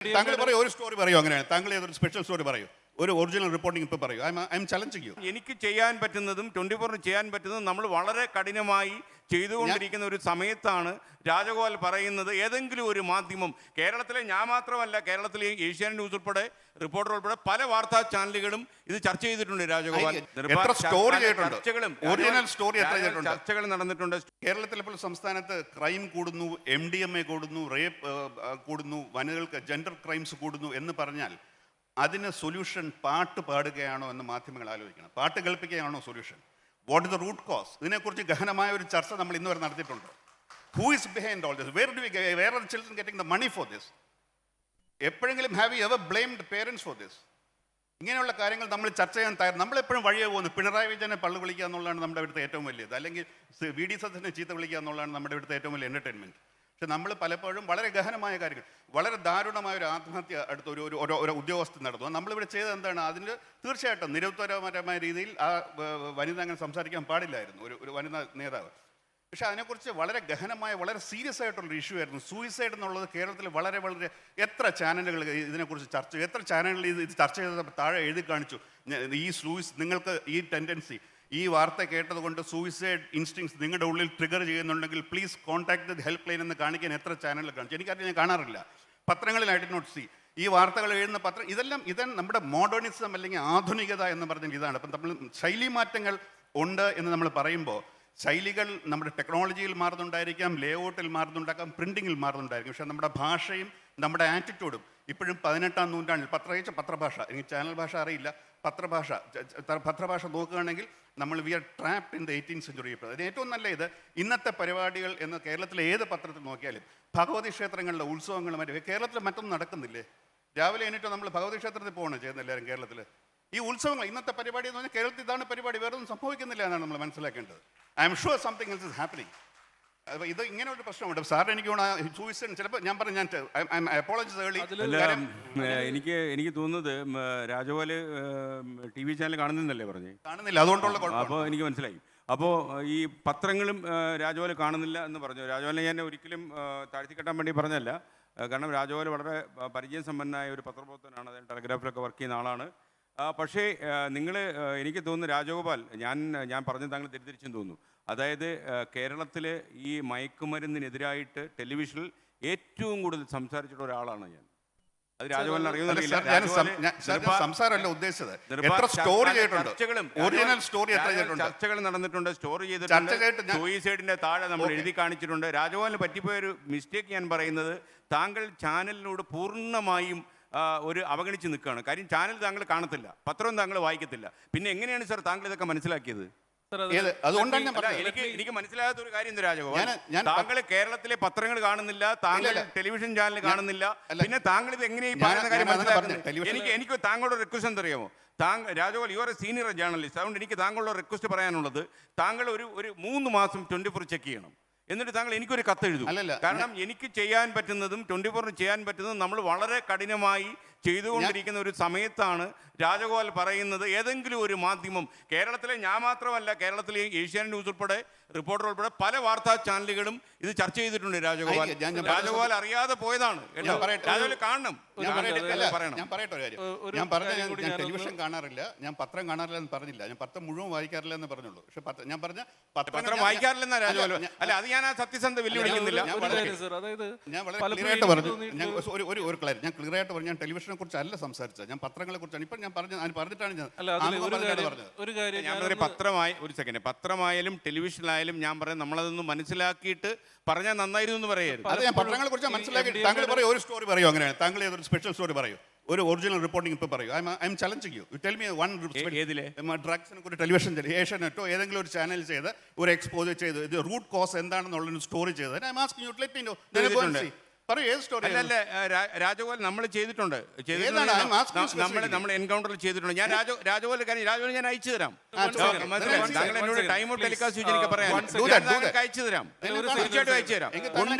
താങ്കൾ പറയൂ, ഒരു സ്റ്റോറി പറയൂ. അങ്ങനെയാണ് താങ്കൾ ഏതൊരു സ്പെഷ്യൽ സ്റ്റോറി പറയൂ, ഒരു ഒറിജിനൽ റിപ്പോർട്ടിംഗ് ഇപ്പോൾ പറയൂ. I am challenging you. എനിക്ക് ചെയ്യാൻ പറ്റുന്നതും 24 ചെയ്യാൻ പറ്റുന്നതും നമ്മൾ വളരെ കഠിനമായി ചെയ്തുകൊണ്ടിരിക്കുന്ന ഒരു സമയത്താണ് രാജഗോപാൽ പറയുന്നത് ഏതെങ്കിലും ഒരു മാധ്യമം, കേരളത്തിലെ ഞാൻ മാത്രമല്ല, കേരളത്തിലെ ഏഷ്യാനെറ്റ് ന്യൂസ് ഉൾപ്പെടെ, റിപ്പോർട്ടർ ഉൾപ്പെടെ പല വാർത്താ ചാനലുകളും ഇത് ചർച്ച ചെയ്തിട്ടുണ്ട്. രാജഗോപാൽ ചർച്ചകൾ നടന്നിട്ടുണ്ട്. കേരളത്തിൽ ഇപ്പോൾ സംസ്ഥാനത്ത് ക്രൈം കൂടുന്നു, MDMA കൂടുന്നു, റേപ്പ് കൂടുന്നു, വനിതകൾക്ക് ജെൻഡർ ക്രൈംസ് കൂടുന്നു എന്ന് പറഞ്ഞാൽ അതിന് സൊല്യൂഷൻ പാട്ട് പാടുകയാണോ എന്ന് മാധ്യമങ്ങൾ ആലോചിക്കണം. പാട്ട് കേൾപ്പിക്കുകയാണോ solution? What is the root cause? ഇതിനെക്കുറിച്ച് ഗഹനമായ ഒരു ചർച്ച നമ്മൾ ഇന്ന് വരെ നടത്തിയിട്ടുണ്ട്. Who is behind all this? Where are children getting the money for this? എപ്പോഴെങ്കിലും have you ever blamed parents for this? ഇങ്ങനെയുള്ള കാര്യങ്ങൾ നമ്മൾ ചർച്ച ചെയ്യാൻ തയ്യാറ്. നമ്മളെപ്പോഴും വഴിയെ പോകുന്നു. പിണറായി വിജയനെ പള്ളു വിളിക്കുക എന്നുള്ളതാണ് നമ്മുടെ ഇവിടുത്തെ ഏറ്റവും വലിയത്, അല്ലെങ്കിൽ VD സതീശനെ ചീത്ത വിളിക്കുക എന്നുള്ളതാണ് നമ്മുടെ ഇവിടുത്തെ ഏറ്റവും വലിയ എൻ്റർടൈൻമെൻറ്റ്. പക്ഷെ നമ്മൾ പലപ്പോഴും വളരെ ഗഹനമായ കാര്യങ്ങൾ, വളരെ ദാരുണമായ ഒരു ആത്മഹത്യ അടുത്ത ഒരു ഉദ്യോഗസ്ഥൻ നടത്തുക. നമ്മളിവിടെ ചെയ്തത് എന്താണ്? അതിന് തീർച്ചയായിട്ടും നിരുത്തരപരമായ രീതിയിൽ ആ വനിത അങ്ങനെ സംസാരിക്കാൻ പാടില്ലായിരുന്നു, ഒരു വനിതാ നേതാവ്. പക്ഷെ അതിനെക്കുറിച്ച് വളരെ ഗഹനമായ, വളരെ സീരിയസ് ആയിട്ടുള്ളൊരു ഇഷ്യൂ ആയിരുന്നു. സൂയിസൈഡ് എന്നുള്ളത് കേരളത്തിൽ വളരെ വളരെ എത്ര ചാനലുകൾ ഇതിനെക്കുറിച്ച് ചർച്ച ചെയ്തു, എത്ര ചാനലുകൾ ഇത് ചർച്ച ചെയ്തപ്പോൾ താഴെ എഴുതി കാണിച്ചു, ഈ നിങ്ങൾക്ക് ഈ ടെൻഡൻസി, ഈ വാർത്ത കേട്ടതുകൊണ്ട് സൂയിസൈഡ് ഇൻസ്റ്റിങ്സ് നിങ്ങളുടെ ഉള്ളിൽ ട്രിഗർ ചെയ്യുന്നുണ്ടെങ്കിൽ please contact the help line എന്ന് കാണിക്കാൻ എത്ര ചാനലുകൾ കാണിച്ചു? എനിക്കറിയാം, ഞാൻ കാണാറില്ല. പത്രങ്ങളിൽ ഐ ഡിഡ് നോട്ട് സീ. ഈ വാർത്തകൾ എഴുതുന്ന പത്രം, ഇതെല്ലാം നമ്മുടെ മോഡേണിസം അല്ലെങ്കിൽ ആധുനികത എന്ന് പറഞ്ഞാൽ ഇതാണ്. അപ്പം നമ്മൾ ശൈലി മാറ്റങ്ങൾ ഉണ്ട് എന്ന് നമ്മൾ പറയുമ്പോൾ ശൈലികൾ നമ്മുടെ ടെക്നോളജിയിൽ മാറുന്നുണ്ടായിരിക്കാം, ലേഔട്ടിൽ മാറുന്നുണ്ടാക്കാം, പ്രിൻറ്റിങ്ങിൽ മാറുന്നുണ്ടായിരിക്കും. പക്ഷേ നമ്മുടെ ഭാഷയും നമ്മുടെ ആറ്റിറ്റ്യൂഡും ഇപ്പോഴും 18-ാം നൂറ്റാണ്ടിൽ, പ്രത്യേകിച്ച് പത്രഭാഷ, എനിക്ക് ചാനൽ ഭാഷ അറിയില്ല, പത്രഭാഷ നോക്കുകയാണെങ്കിൽ നമ്മൾ we are trapped in the 18th century. അതിന് ഏറ്റവും നല്ല ഇത് ഇന്നത്തെ പരിപാടികൾ എന്ന് കേരളത്തിലെ ഏത് പത്രത്തിൽ നോക്കിയാലും ഭഗവതി ക്ഷേത്രങ്ങളിലെ ഉത്സവങ്ങളും മറ്റും, കേരളത്തിൽ മറ്റൊന്നും നടക്കുന്നില്ലേ? രാവിലെ എണീറ്റോ നമ്മൾ ഭഗവതി ക്ഷേത്രത്തിൽ പോകണം ചെയ്യുന്ന എല്ലാവരും കേരളത്തിൽ. ഈ ഉത്സവങ്ങൾ, ഇന്നത്തെ പരിപാടി എന്ന് പറഞ്ഞാൽ കേരളത്തിൽ ഇതാണ് പരിപാടി, വേറെ ഒന്നും സംഭവിക്കുന്നില്ല എന്നാണ് നമ്മൾ മനസ്സിലാക്കേണ്ടത്. I am sure something else is happening. അപ്പോൾ ഇത് ഇങ്ങനെ ഒരു പ്രശ്നമുണ്ട് സാറിന്. എനിക്ക് സൂയിസൈഡ് ചിലപ്പോൾ ഞാൻ പറഞ്ഞു, എനിക്ക് തോന്നുന്നത് രാജഗോപാൽ TV ചാനൽ കാണുന്നില്ലല്ലേ പറഞ്ഞേ? കാണുന്നില്ല, അതുകൊണ്ടുള്ള കുഴപ്പം. അപ്പോൾ എനിക്ക് മനസ്സിലായി. അപ്പോൾ ഈ പത്രങ്ങളും രാജഗോപാൽ കാണുന്നില്ല എന്ന് പറഞ്ഞു. രാജഗോപാലിനെ ഞാൻ ഒരിക്കലും താഴ്ത്തിക്കെട്ടാൻ വേണ്ടി പറഞ്ഞല്ല. കാരണം രാജഗോപാൽ വളരെ പരിചയസമ്പന്നനായ ഒരു പത്രപ്രവർത്തകനാണ്, അദ്ദേഹം ടെലഗ്രാഫിലൊക്കെ വർക്ക് ചെയ്യുന്ന ആളാണ്. പക്ഷേ എനിക്ക് തോന്നുന്നു രാജഗോപാൽ, ഞാൻ പറഞ്ഞത് താങ്കൾ തെറ്റിദ്ധരിച്ചെന്ന് തോന്നുന്നു. അതായത് കേരളത്തിൽ ഈ മയക്കുമരുന്നിനെതിരായിട്ട് ടെലിവിഷനിൽ ഏറ്റവും കൂടുതൽ സംസാരിച്ചിട്ടുള്ള ഒരാളാണ് ഞാൻ. അത് രാജഗോപാലിന് അറിയുന്നില്ല. ചർച്ചകൾ നടന്നിട്ടുണ്ട്, സ്റ്റോറി ചെയ്തിട്ടുണ്ട്, സൂയിസൈഡിന്റെ താഴെ നമ്മൾ എഴുതി കാണിച്ചിട്ടുണ്ട്. രാജഗോപാലിന് പറ്റിപ്പോയൊരു മിസ്റ്റേക്ക് ഞാൻ പറയുന്നത്, താങ്കൾ ചാനലിനോട് പൂർണ്ണമായും അവഗണിച്ച് നിൽക്കുകയാണ്. കാര്യം ചാനൽ താങ്കൾ കാണത്തില്ല, പത്രം താങ്കൾ വായിക്കത്തില്ല. പിന്നെ എങ്ങനെയാണ് സാർ താങ്കൾ ഇതൊക്കെ മനസ്സിലാക്കിയത്? എനിക്ക് മനസ്സിലാകാത്ത ഒരു കാര്യം രാജഗോപാൽ, താങ്കൾ കേരളത്തിലെ പത്രങ്ങൾ കാണുന്നില്ല, താങ്കൾ ടെലിവിഷൻ ചാനൽ കാണുന്നില്ല, പിന്നെ താങ്കൾ ഇത് എങ്ങനെയാണ് പറയുന്ന കാര്യം മനസ്സിലാക്കുന്നത്? എനിക്ക് താങ്കളുടെ റിക്വസ്റ്റ് എന്തറിയാമോ? Rajagopal, you are a senior journalist. അതുകൊണ്ട് എനിക്ക് താങ്കളുടെ റിക്വസ്റ്റ് പറയാനുള്ളത്, താങ്കൾ ഒരു 3 മാസം 24 ചെക്ക് ചെയ്യണം. എന്നിട്ട് താങ്കൾ എനിക്കൊരു കത്തെഴുതും. കാരണം എനിക്ക് ചെയ്യാൻ പറ്റുന്നതും 24 ചെയ്യാൻ പറ്റുന്നതും നമ്മൾ വളരെ കഠിനമായി ചെയ്തുകൊണ്ടിരിക്കുന്ന ഒരു സമയത്താണ് രാജഗോപാൽ പറയുന്നത് ഏതെങ്കിലും ഒരു മാധ്യമം, കേരളത്തിലെ ഞാൻ മാത്രമല്ല, കേരളത്തിലെ ഏഷ്യാനെറ്റ് ന്യൂസ് ഉൾപ്പെടെ, റിപ്പോർട്ടർ ഉൾപ്പെടെ പല വാർത്താ ചാനലുകളും ഇത് ചർച്ച ചെയ്തിട്ടുണ്ട്. രാജഗോപാൽ അറിയാതെ പോയതാണ്. രാജഗോപാൽ കാണണം. ഞാൻ പറയട്ടെ ഒരു കാര്യം. ഞാൻ പറഞ്ഞ ഞാൻ ടെലിവിഷൻ കാണാറില്ല, ഞാൻ പത്രം കാണാറില്ല എന്ന് പറഞ്ഞില്ല, ഞാൻ പത്രം മുഴുവൻ വായിക്കാറില്ല എന്ന് പറഞ്ഞുള്ളൂ. പക്ഷെ ഞാൻ പറഞ്ഞ പത്രം വായിക്കാറില്ലെന്നാ രാജഗോപാൽ. അല്ല, അത് ഞാൻ ആ സത്യസന്ധത വെല്ലുവിളിക്കുന്നില്ല. ഞാൻ വളരെ ക്ലിയർ ആയിട്ട് പറഞ്ഞു. ഒരു കാര്യം ഞാൻ ക്ലിയർ ആയിട്ട് പറഞ്ഞു, ഞാൻ ടെലിവിഷനെ കുറിച്ച് അല്ല സംസാരിച്ചത്, ഞാൻ പത്രങ്ങളെ കുറിച്ചാണ്. ഇപ്പം ഞാൻ പറഞ്ഞിട്ടാണ് പത്രമായാലും ടെലിവിഷനിലായാലും ഞാൻ പറയുന്നത് നമ്മളതൊന്ന് മനസ്സിലാക്കിയിട്ട് പറഞ്ഞാൽ നന്നായിരുന്നു എന്ന് പറയരുത്. അത് ഞാൻ പത്രങ്ങളെ കുറിച്ച് മനസ്സിലാക്കി. താങ്കൾ പറയൂ, ഒരു സ്റ്റോറി പറയൂ. അങ്ങനെയാണ് താങ്കൾ ഏതൊരു സ്പെഷ്യൽ സ്റ്റോറി പറയൂ, ഒരു ഒറിജിനൽ റിപ്പോർട്ടിംഗ് ഇപ്പോൾ പറയൂ. I am challenging you. Tell me one ഡ്രഗ്സിനെ കുറിച്ച് ടെലിവിഷൻ, ഏഷ്യാനെറ്റോ ഏതെങ്കിലും ഒരു ചാനൽ ചെയ്ത് ഒരു എക്സ്പോസ് ചെയ്ത് ഇത് റൂട്ട് കോസ് എന്താണെന്നുള്ളൊരു സ്റ്റോറി ചെയ്ത് I am asking you let me know. Rajagopal നമ്മൾ ചെയ്തിട്ടുണ്ട്, നമ്മൾ എൻകൗണ്ടറിൽ ചെയ്തിട്ടുണ്ട്. ഞാൻ രാജഗോപാൽ ഞാൻ അയച്ചു തരാം. താങ്കൾ എന്നോട് ടൈം ഔട്ട് ടെലികാസ്റ്റ് എനിക്ക് പറയാം, അയച്ചു തരാം, തീർച്ചയായിട്ടും അയച്ചു തരാം.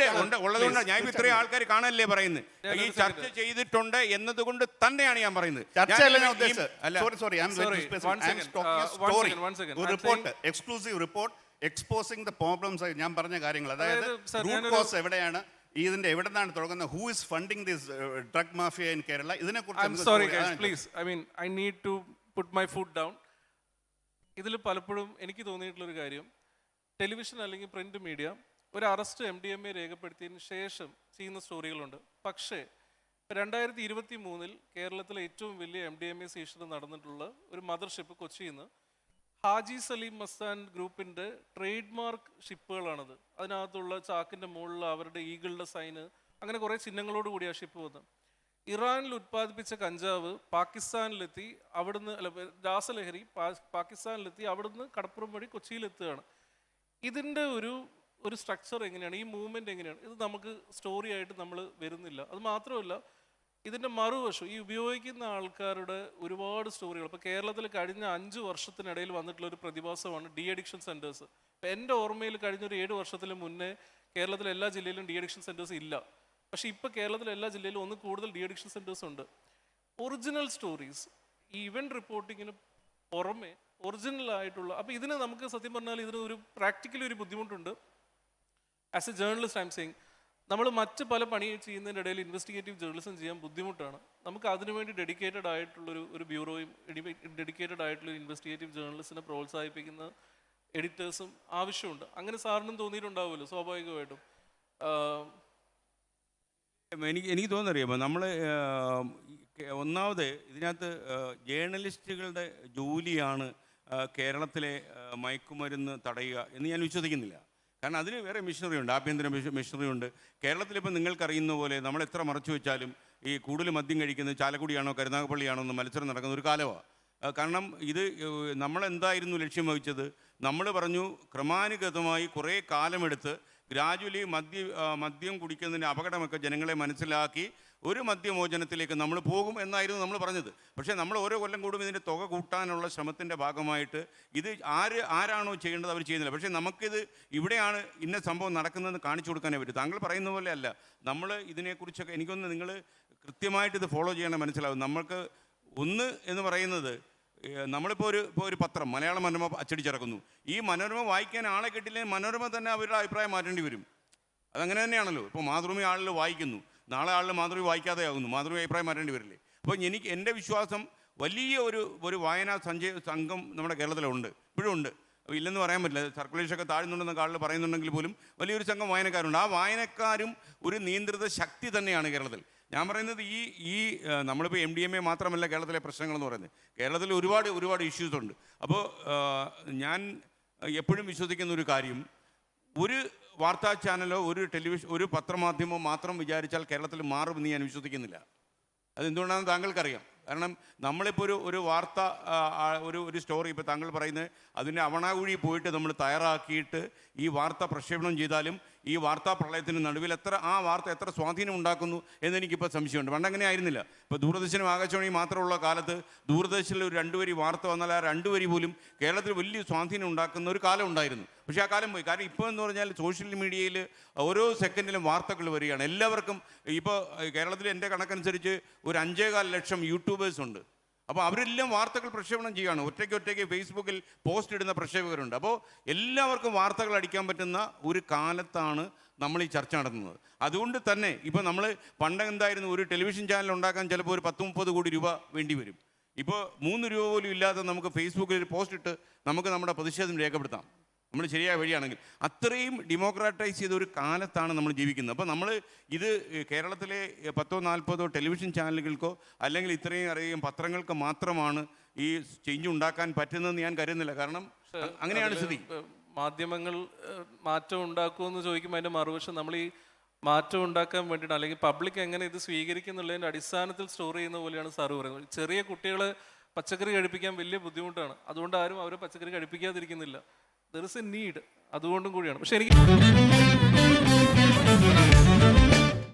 ഉള്ളതുകൊണ്ട് ഞാൻ ഇത്രയും ആൾക്കാർ കാണല്ലേ പറയുന്നത്. ഈ ചർച്ച ചെയ്തിട്ടുണ്ട് എന്നതുകൊണ്ട് തന്നെയാണ് ഞാൻ പറയുന്നത്. Exclusive report exposing the problems. ഞാൻ പറഞ്ഞ കാര്യങ്ങൾ, അതായത് റൂട്ട് കോസ് എവിടെയാണ്, ഇതിന്റെ എവിടെ നിന്നാണ് തുടങ്ങുന്നത്, who is funding this drug mafia in Kerala, I'm sorry guys, please. I mean, I need to put my foot down. ഇതിൽ പലപ്പോഴും എനിക്ക് തോന്നിയിട്ടുള്ളൊരു കാര്യം, ടെലിവിഷൻ അല്ലെങ്കിൽ പ്രിന്റ് മീഡിയ ഒരു അറസ്റ്റ് MDMA രേഖപ്പെടുത്തിയതിന് ശേഷം ചെയ്യുന്ന സ്റ്റോറികളുണ്ട്. പക്ഷേ 2023 കേരളത്തിലെ ഏറ്റവും വലിയ MDMA സീഷർ നടന്നിട്ടുള്ള ഒരു മദർഷിപ്പ് കൊച്ചിയിൽ നിന്ന് ഹാജി സലീം മസ്താൻ ഗ്രൂപ്പിൻ്റെ ട്രേഡ് മാർക്ക് ഷിപ്പുകളാണത്. അതിനകത്തുള്ള ചാക്കിൻ്റെ മുകളിൽ അവരുടെ ഈഗിളുടെ സൈന്, അങ്ങനെ കുറേ ചിഹ്നങ്ങളോട് കൂടി ആ ഷിപ്പ് വന്നത്. ഇറാനിൽ ഉത്പാദിപ്പിച്ച കഞ്ചാവ് പാകിസ്ഥാനിലെത്തി, അവിടുന്ന് രാസലഹരി പാകിസ്ഥാനിലെത്തി, അവിടുന്ന് കടപ്പുറം വഴി കൊച്ചിയിലെത്തുകയാണ്. ഇതിൻ്റെ ഒരു സ്ട്രക്ചർ എങ്ങനെയാണ്, ഈ മൂവ്മെൻറ്റ് എങ്ങനെയാണ്, ഇത് നമുക്ക് സ്റ്റോറി ആയിട്ട് നമ്മൾ വരുന്നില്ല. അത് മാത്രമല്ല, ഇതിൻ്റെ മറുവശം ഈ ഉപയോഗിക്കുന്ന ആൾക്കാരുടെ ഒരുപാട് സ്റ്റോറികൾ. ഇപ്പോൾ കേരളത്തിൽ കഴിഞ്ഞ 5 വർഷത്തിനിടയിൽ വന്നിട്ടുള്ള ഒരു പ്രതിഭാസമാണ് ഡി അഡിക്ഷൻ സെൻറ്റേഴ്സ്. ഇപ്പോൾ എൻ്റെ ഓർമ്മയിൽ കഴിഞ്ഞൊരു 7 വർഷത്തിന് മുന്നേ കേരളത്തിലെ എല്ലാ ജില്ലയിലും ഡി അഡിക്ഷൻ സെൻറ്റേഴ്സ് ഇല്ല. പക്ഷേ ഇപ്പോൾ കേരളത്തിലെ എല്ലാ ജില്ലയിലും ഒന്ന് കൂടുതൽ ഡി അഡിക്ഷൻ സെൻറ്റേഴ്സ് ഉണ്ട്. ഒറിജിനൽ സ്റ്റോറീസ്, ഈ ഇവൻറ്റ് റിപ്പോർട്ടിങ്ങിന് പുറമെ ഒറിജിനൽ ആയിട്ടുള്ള, അപ്പോൾ ഇതിന് നമുക്ക് സത്യം പറഞ്ഞാൽ ഇതിന് ഒരു പ്രാക്ടിക്കലി ഒരു ബുദ്ധിമുട്ടുണ്ട്. As A journalist I am saying, നമ്മൾ മറ്റ് പല പണി ചെയ്യുന്നതിൻ്റെ ഇടയിൽ ഇൻവെസ്റ്റിഗേറ്റീവ് ജേർണലിസം ചെയ്യാൻ ബുദ്ധിമുട്ടാണ്. നമുക്ക് അതിനുവേണ്ടി ഡെഡിക്കേറ്റഡ് ആയിട്ടുള്ളൊരു ബ്യൂറോയും ഡെഡിക്കേറ്റഡ് ആയിട്ടുള്ള ഇൻവെസ്റ്റിഗേറ്റീവ് ജേർണലിസ്റ്റിനെ പ്രോത്സാഹിപ്പിക്കുന്ന എഡിറ്റേഴ്സും ആവശ്യമുണ്ട്. അങ്ങനെ സാറിനും തോന്നിയിട്ടുണ്ടാവുമല്ലോ സ്വാഭാവികമായിട്ടും. എനിക്ക് തോന്നുന്നറിയാമോ, നമ്മൾ ഒന്നാമത് ഇതിനകത്ത് ജേർണലിസ്റ്റുകളുടെ ജോലിയാണ് കേരളത്തിലെ മയക്കുമരുന്ന് തടയുക എന്ന് ഞാൻ വിശ്വസിക്കുന്നില്ല. കാരണം അതിന് വേറെ മിഷനറി ഉണ്ട്, ആഭ്യന്തര മിഷനറി ഉണ്ട്. കേരളത്തിലിപ്പോൾ നിങ്ങൾക്കറിയുന്ന പോലെ നമ്മൾ എത്ര മറച്ചു വെച്ചാലും ഈ കൂടുതൽ മദ്യം കഴിക്കുന്നത് ചാലക്കുടിയാണോ കരുനാഗപ്പള്ളിയാണോ എന്ന് മത്സരം നടക്കുന്ന ഒരു കാലമാണ്. കാരണം ഇത് നമ്മളെന്തായിരുന്നു ലക്ഷ്യം വഹിച്ചത്, നമ്മൾ പറഞ്ഞു ക്രമാനുഗതമായി കുറേ കാലമെടുത്ത് ഗ്രാജുവലി മദ്യം കുടിക്കുന്നതിൻ്റെ അപകടമൊക്കെ ജനങ്ങളെ മനസ്സിലാക്കി ഒരു മദ്യമോചനത്തിലേക്ക് നമ്മൾ പോകും എന്നായിരുന്നു നമ്മൾ പറഞ്ഞത്. പക്ഷേ നമ്മൾ ഓരോ കൊല്ലം കൂടും ഇതിൻ്റെ തുക കൂട്ടാനുള്ള ശ്രമത്തിൻ്റെ ഭാഗമായിട്ട് ഇത് ആരാണോ ചെയ്യേണ്ടത് അവർ ചെയ്യുന്നില്ല. പക്ഷേ നമുക്കിത് ഇവിടെയാണ് ഇന്ന സംഭവം നടക്കുന്നതെന്ന് കാണിച്ചു കൊടുക്കാനേ പറ്റും. താങ്കൾ പറയുന്ന പോലെ അല്ല, നമ്മൾ ഇതിനെക്കുറിച്ചൊക്കെ എനിക്കൊന്ന് നിങ്ങൾ കൃത്യമായിട്ട് ഇത് ഫോളോ ചെയ്യണം, മനസ്സിലാവും. നമ്മൾക്ക് ഒന്ന് എന്ന് പറയുന്നത്, നമ്മളിപ്പോൾ ഒരു പത്രം മലയാള മനോരമ അച്ചടിച്ചിറക്കുന്നു. ഈ മനോരമ വായിക്കാൻ ആളെ കിട്ടില്ലെങ്കിൽ മനോരമ തന്നെ അവരുടെ അഭിപ്രായം മാറ്റേണ്ടി വരും. അതങ്ങനെ തന്നെയാണല്ലോ. ഇപ്പോൾ മാതൃഭൂമി ആളുകൾ വായിക്കുന്നു, നാളെ ആളുകൾ മാതൃഭൂമി വായിക്കാതെ ആകുന്നു, മാതൃഭൂമി അഭിപ്രായം മാറ്റേണ്ടി വരില്ലേ? അപ്പോൾ എൻ്റെ വിശ്വാസം വലിയ ഒരു വായനാ സംഘം നമ്മുടെ കേരളത്തിലുണ്ട്, ഇപ്പോഴും ഉണ്ട്. ഇല്ലെന്ന് പറയാൻ പറ്റില്ല. സർക്കുലേഷനൊക്കെ താഴ്ന്നുണ്ടെന്ന് ആളുകൾ പറയുന്നുണ്ടെങ്കിൽ പോലും വലിയൊരു സംഘം വായനക്കാരുണ്ട്. ആ വായനക്കാരും ഒരു നിയന്ത്രിത ശക്തി തന്നെയാണ് കേരളത്തിൽ. ഞാൻ പറയുന്നത് ഈ നമ്മളിപ്പോൾ MDMA മാത്രമല്ല കേരളത്തിലെ പ്രശ്നങ്ങളെന്ന് പറയുന്നത്. കേരളത്തിൽ ഒരുപാട് ഇഷ്യൂസ് ഉണ്ട്. അപ്പോൾ ഞാൻ എപ്പോഴും വിശ്വസിക്കുന്ന ഒരു കാര്യം, ഒരു വാർത്താ ചാനലോ ഒരു പത്രമാധ്യമമോ മാത്രം വിചാരിച്ചാൽ കേരളത്തിൽ മാറുമെന്ന് ഞാൻ വിശ്വസിക്കുന്നില്ല. അതെന്തുകൊണ്ടാണെന്ന് താങ്കൾക്കറിയാം. കാരണം നമ്മളിപ്പോൾ ഒരു വാർത്ത ഒരു സ്റ്റോറി ഇപ്പോൾ താങ്കൾ പറയുന്നത് അതിൻ്റെ അവണാകുഴി പോയിട്ട് നമ്മൾ തയ്യാറാക്കിയിട്ട് ഈ വാർത്ത പ്രക്ഷേപണം ചെയ്താലും ഈ വാർത്താ പ്രളയത്തിന് നടുവിൽ ആ വാർത്ത എത്ര സ്വാധീനം ഉണ്ടാക്കുന്നു എന്നെനിക്കിപ്പോൾ സംശയമുണ്ട്. പണ്ടങ്ങനെ ആയിരുന്നില്ല. ഇപ്പോൾ ദൂരദർശനും ആകാശവാണിയും മാത്രമുള്ള കാലത്ത് ദൂരദർശനിൽ ഒരു 2 വരി വാർത്ത വന്നാൽ ആ 2 വരി പോലും കേരളത്തിൽ വലിയ സ്വാധീനം ഉണ്ടാക്കുന്ന ഒരു കാലം ഉണ്ടായിരുന്നു. പക്ഷേ ആ കാലം പോയി. കാരണം ഇപ്പോൾ എന്ന് പറഞ്ഞാൽ സോഷ്യൽ മീഡിയയിൽ ഓരോ സെക്കൻഡിലും വാർത്തകൾ വരികയാണ്. എല്ലാവർക്കും ഇപ്പോൾ കേരളത്തിൽ എൻ്റെ കണക്കനുസരിച്ച് ഒരു 5.25 ലക്ഷം യൂട്യൂബേഴ്സ് ഉണ്ട്. അപ്പോൾ അവരെല്ലാം വാർത്തകൾ പ്രക്ഷേപണം ചെയ്യുകയാണ്. ഒറ്റയ്ക്ക് ഫേസ്ബുക്കിൽ പോസ്റ്റ് ഇടുന്ന പ്രക്ഷേപകരുണ്ട്. അപ്പോൾ എല്ലാവർക്കും വാർത്തകൾ അടിക്കാൻ പറ്റുന്ന ഒരു കാലത്താണ് നമ്മൾ ഈ ചർച്ച നടത്തുന്നത്. അതുകൊണ്ട് തന്നെ ഇപ്പോൾ നമ്മൾ പണ്ട് എന്തായിരുന്നു, ഒരു ടെലിവിഷൻ ചാനൽ ഉണ്ടാക്കാൻ ചിലപ്പോൾ ഒരു 10-30 കോടി രൂപ വേണ്ടി വരും. ഇപ്പോൾ 3 രൂപ പോലും ഇല്ലാതെ നമുക്ക് ഫേസ്ബുക്കിൽ ഒരു പോസ്റ്റ് ഇട്ട് നമുക്ക് നമ്മുടെ പ്രതിഷേധം രേഖപ്പെടുത്താം, നമ്മൾ ശരിയായ വഴിയാണെങ്കിൽ. അത്രയും ഡെമോക്രാറ്റൈസ് ചെയ്ത ഒരു കാലത്താണ് നമ്മൾ ജീവിക്കുന്നത്. അപ്പോൾ നമ്മൾ ഇത് കേരളത്തിലെ 10-40 ടെലിവിഷൻ ചാനലുകൾക്കോ അല്ലെങ്കിൽ ഇത്രയും പത്രങ്ങൾക്ക് മാത്രമാണ് ഈ ചേഞ്ച് ഉണ്ടാക്കാൻ പറ്റുന്നതെന്ന് ഞാൻ കരുതുന്നില്ല. കാരണം അങ്ങനെയാണ് സ്ഥിതി. മാധ്യമങ്ങൾ മാറ്റം ഉണ്ടാക്കുമെന്ന് ചോദിക്കുമ്പോൾ അതിൻ്റെ മറുവശം, നമ്മൾ ഈ മാറ്റം ഉണ്ടാക്കാൻ വേണ്ടിയിട്ട് അല്ലെങ്കിൽ പബ്ലിക് എങ്ങനെ ഇത് സ്വീകരിക്കുന്നുള്ളതിൻ്റെ അടിസ്ഥാനത്തിൽ സ്റ്റോർ ചെയ്യുന്ന പോലെയാണ് സാറ് പറയുന്നത്. ചെറിയ കുട്ടികളെ പച്ചക്കറി കഴിപ്പിക്കാൻ വലിയ ബുദ്ധിമുട്ടാണ്, അതുകൊണ്ട് ആരും അവരെ പച്ചക്കറി കഴിപ്പിക്കാതിരിക്കുന്നില്ല. There is a need. അതുകൊണ്ടും കൂടിയാണ്. പക്ഷെ എനിക്ക്